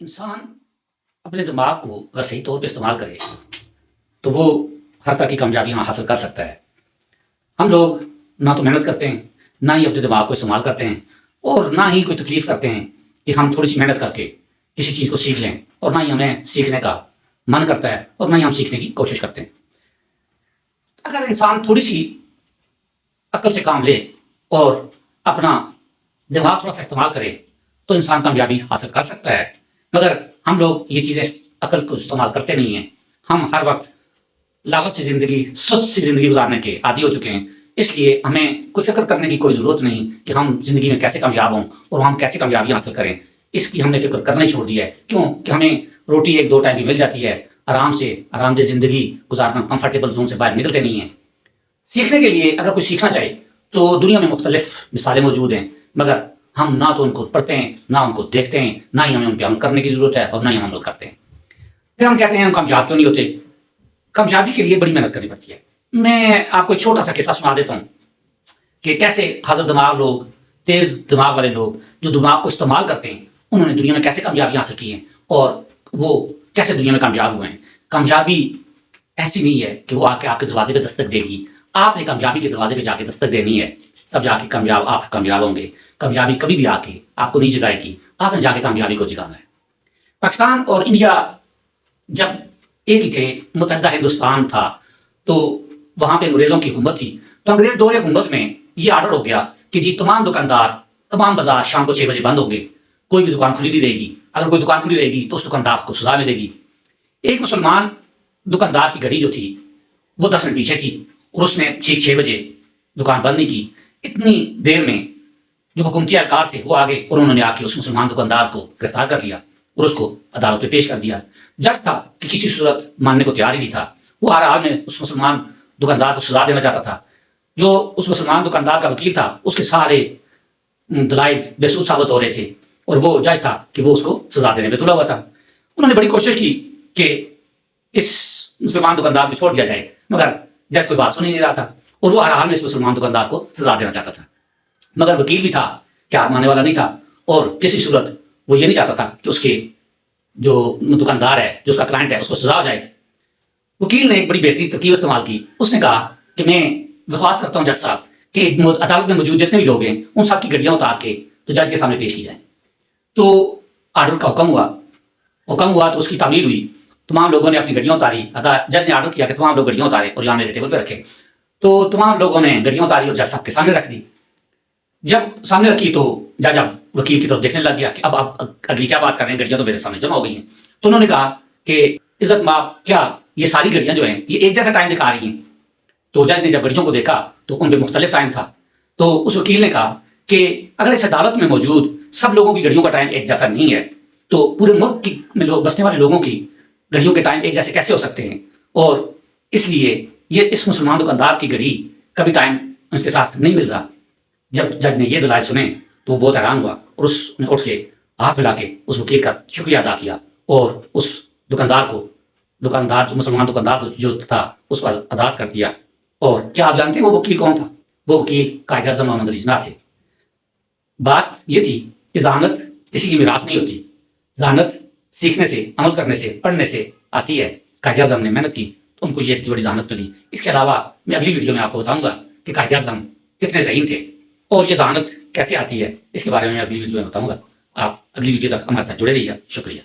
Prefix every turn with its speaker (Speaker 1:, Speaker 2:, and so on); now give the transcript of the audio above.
Speaker 1: انسان اپنے دماغ کو اگر صحیح طور پہ استعمال کرے تو وہ ہر طرح کی کامیابیاں حاصل کر سکتا ہے۔ ہم لوگ نہ تو محنت کرتے ہیں، نہ ہی اپنے دماغ کو استعمال کرتے ہیں، اور نہ ہی کوئی تکلیف کرتے ہیں کہ ہم تھوڑی سی محنت کر کے کسی چیز کو سیکھ لیں، اور نہ ہی ہمیں سیکھنے کا من کرتا ہے، اور نہ ہی ہم سیکھنے کی کوشش کرتے ہیں۔ اگر انسان تھوڑی سی عقل سے کام لے اور اپنا دماغ تھوڑا سا استعمال کرے تو انسان کامیابی حاصل کر سکتا ہے، مگر ہم لوگ یہ چیزیں عقل کو استعمال کرتے نہیں ہیں۔ ہم ہر وقت لاغت سی زندگی، سست سی زندگی گزارنے کے عادی ہو چکے ہیں، اس لیے ہمیں کوئی فکر کرنے کی کوئی ضرورت نہیں کہ ہم زندگی میں کیسے کامیاب ہوں اور ہم کیسے کامیابی حاصل کریں۔ اس کی ہم نے فکر کرنا ہی چھوڑ دیا ہے، کیوں کہ ہمیں روٹی ایک دو ٹائم کی مل جاتی ہے، آرام سے آرام دہ زندگی گزارنا، کمفرٹیبل زون سے باہر نکلتے نہیں ہیں۔ سیکھنے کے لیے اگر کوئی سیکھنا چاہے تو دنیا میں مختلف مثالیں موجود ہیں، مگر ہم نہ تو ان کو پڑھتے ہیں، نہ ان کو دیکھتے ہیں، نہ ہی ہمیں ان پہ عمل کرنے کی ضرورت ہے، اور نہ ہی ہم عمل کرتے ہیں۔ پھر ہم کہتے ہیں ہم کامیاب کیوں نہیں ہوتے؟ کامیابی کے لیے بڑی محنت کرنی پڑتی ہے۔ میں آپ کو ایک چھوٹا سا قصہ سنا دیتا ہوں کہ کیسے حاضر دماغ لوگ، تیز دماغ والے لوگ جو دماغ کو استعمال کرتے ہیں، انہوں نے دنیا میں کیسے کامیابی حاصل کی ہیں، اور وہ کیسے دنیا میں کامیاب ہوئے ہیں۔ کامیابی ایسی نہیں ہے کہ وہ آ کے آپ کے دروازے پہ دستک دے گی، آپ نے کامیابی کے دروازے پہ جا کے دستک دینی ہے، تب جا کے آپ کامیاب ہوں گے۔ کامیابی کبھی بھی آ کے آپ کو نہیں جگائے گی، آپ نے جا کے کامیابی کو جگانا ہے۔ پاکستان اور انڈیا جب ایک ہی تھے، متحدہ ہندوستان تھا، تو وہاں پہ انگریزوں کی حکومت تھی، تو انگریز دور حکومت میں یہ آرڈر ہو گیا کہ جی تمام دکاندار، تمام بازار شام کو 6 بجے بند ہوں گے، کوئی بھی دکان کھلی نہیں رہے گی۔ اگر کوئی دکان کھلی رہے گی تو اس دکاندار کو سزا ملے گی۔ ایک مسلمان دکاندار کی گھڑی جو تھی وہ 10 منٹ پیچھے تھی، اور اس نے ٹھیک 6 بجے دکان بند نہیں کی۔ اتنی دیر میں جو حکومتی اہلکار تھے وہ آگے، اور انہوں نے آ کے اس مسلمان دکاندار کو گرفتار کر لیا اور اس کو عدالت میں پیش کر دیا۔ جج تھا کہ کسی صورت ماننے کو تیار ہی نہیں تھا، وہ ہر حال میں اس مسلمان دکاندار کو سزا دینا چاہتا تھا۔ جو اس مسلمان دکاندار کا وکیل تھا، اس کے سارے دلائل بے سود ثابت ہو رہے تھے، اور وہ جج تھا کہ وہ اس کو سزا دینے پہ تلا ہوا تھا۔ انہوں نے بڑی کوشش کی کہ اس مسلمان دکاندار کو چھوڑ دیا جائے، مگر جج کوئی بات سن ہی نہیں رہا تھا، اور وہ ہر حال میں اس مسلمان دکاندار کو سزا دینا چاہتا تھا۔ مگر وکیل بھی تھا کہ ہار ماننے والا نہیں تھا، اور کسی صورت وہ یہ نہیں چاہتا تھا کہ اس کے جو دکاندار ہے، جو اس کا کلائنٹ ہے، اس کو سزا ہو جائے۔ وکیل نے ایک بڑی بہترین ترکیب استعمال کی۔ اس نے کہا کہ میں درخواست کرتا ہوں جج صاحب کہ عدالت میں موجود جتنے بھی لوگ ہیں ان سب کی گڈیاں اتار کے تو جج کے سامنے پیش کی جائیں۔ تو آرڈر کا حکم ہوا تو اس کی تعمیل ہوئی، تمام لوگوں نے اپنی گڈیاں اتاری۔ جج نے آرڈر کیا کہ تمام لوگ گڈیاں اتارے اور جام میرے ٹیبل پہ رکھے، تو تمام لوگوں نے گڈیاں اتاری اور جج صاحب کے سامنے رکھ دی۔ جب سامنے رکھی تو جج اب وکیل کی طرف دیکھنے لگ گیا کہ اب آپ اگلی کیا بات کر رہے ہیں، گڈیاں تو میرے سامنے جمع ہو گئی ہیں۔ تو انہوں نے کہا کہ عزت مآب، کیا یہ ساری گڈیاں جو ہیں یہ ایک جیسا ٹائم دکھا رہی ہیں؟ تو جج نے جب گڈیوں کو دیکھا تو ان پہ مختلف ٹائم تھا۔ تو اس وکیل نے کہا کہ اگر اس عدالت میں موجود سب لوگوں کی گڈیوں کا ٹائم ایک جیسا نہیں ہے تو پورے ملک میں بسنے والے لوگوں کی گڈیوں کے ٹائم ایک جیسے کیسے ہو سکتے ہیں؟ اور اس لیے یہ اس مسلمان دکاندار کی گھڑی کبھی ٹائم اس کے ساتھ نہیں مل رہا۔ جب جج نے یہ دلائل سنے تو وہ بہت حیران ہوا، اور اس نے اٹھ کے ہاتھ ملا کے اس وکیل کا شکریہ ادا کیا، اور اس مسلمان دکاندار جو تھا اس کو آزاد کر دیا۔ اور کیا آپ جانتے ہیں وہ وکیل کون تھا؟ وہ وکیل قائد اعظم محمد علی جناح تھے۔ بات یہ تھی کہ ذہانت کسی کی میراث نہیں ہوتی، ذہانت سیکھنے سے، عمل کرنے سے، پڑھنے سے آتی ہے۔ قائد اعظم نے محنت کی تو ان کو یہ اتنی بڑی ذہانت ملی۔ اس کے علاوہ میں اگلی ویڈیو میں آپ کو بتاؤں گا کہ قائد اعظم کتنے ذہین تھے اور یہ ذہانت کیسے آتی ہے، اس کے بارے میں اگلی ویڈیو میں بتاؤں گا۔ آپ اگلی ویڈیو تک ہمارے ساتھ جڑے رہیے۔ شکریہ۔